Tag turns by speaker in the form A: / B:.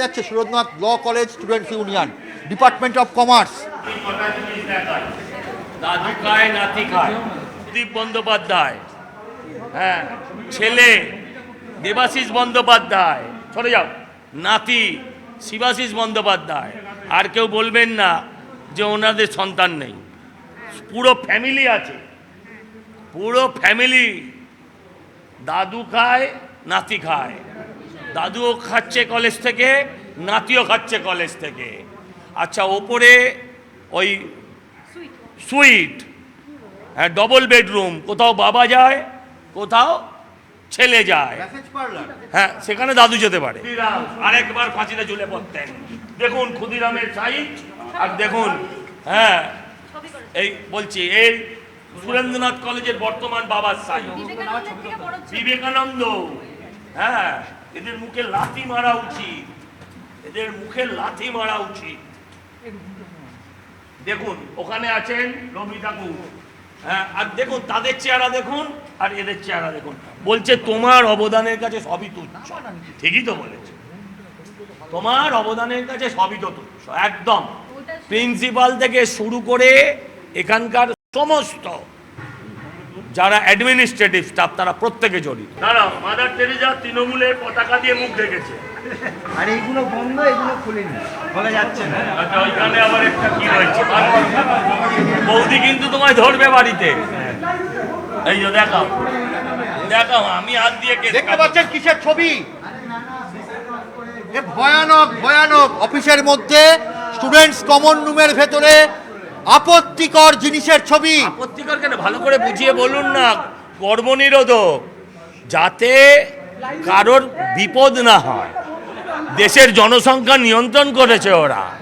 A: যাচ্ছে Surendranath law college students union, department of commerce.
B: দাদু খায় নাতি খায়, দীপ বন্দ্যোপাধ্যায়, হ্যাঁ ছেলে দেবাশিস বন্দ্যোপাধ্যায়, সরে যাও, নাতি শিবাশিস বন্দ্যোপাধ্যায়। আর কেউ বলবেন না যে ওনাদের সন্তান নেই, পুরো ফ্যামিলি আছে, পুরো ফ্যামিলি। দাদু খায় নাতি খায়, দাদুও খাচ্ছে কলেজ থেকে, নাতিও খাচ্ছে কলেজ থেকে। আচ্ছা, ওপরে ওই সুইট, হ্যাঁ ডবল বেডরুম, কোথাও বাবা যায় কোথাও ছেলে যায়, হ্যাঁ সেখানে দাদু যেতে পারে। আরেকবার ফাঁসিতে ঝুলে পড়তেন। দেখুন ক্ষুদিরামের সাইজ, আর দেখুন হ্যাঁ এই বলছি এই সুরেন্দ্রনাথ কলেজের বর্তমান বাবার সাইজ, বিবেকানন্দ। হ্যাঁ এদের মুখে লাথি মারা উচিত, এদের মুখে লাথি মারা উচিত। দেখুন ওখানে আছেন রবি ঠাকুর, হ্যাঁ আর দেখুন তাদের চেহারা দেখুন আর এদের চেহারা দেখুন। বলছে তোমার অবদানের কাছে সবই তুচ্ছ। ঠিকই তো বলেছে, তোমার অবদানের কাছে সবই তো তুচ্ছ একদম। প্রিন্সিপাল থেকে শুরু করে এখানকার সমস্ত যারা অ্যাডমিনিস্ট্রেটিভ স্টাফ তারা প্রত্যেকে জড়িত। দাঁড়াও, মাদার টেরেজা তৃণমূলের পতাকা দিয়ে মুখ ঢেকেছে,
C: আর এইগুলো বন্ধ, এগুলো খুলিনি, বলা যাচ্ছে না।
B: আচ্ছা ওইখানে আবার একটা কি রয়েছে, বৌদি কিন্তু তোমায় ধরবে বাড়িতে। এই যে দেখাও দেখাও, আমি হাত দিয়ে
A: দেখতে পাচ্ছেন কিসের ছবি? এ ভয়ানক ভয়ানক। অফিসের মধ্যে স্টুডেন্টস কমন রুমের ভেতরে আপত্তিকর জিনিসের ছবি।
B: আপত্তিকর কেন, ভালো করে বুঝিয়ে বলুন না। গর্ভনিরোধক, যাতে কারোর বিপদ না হয়। দেশের জনসংখ্যা নিয়ন্ত্রণ করেছে ওরা।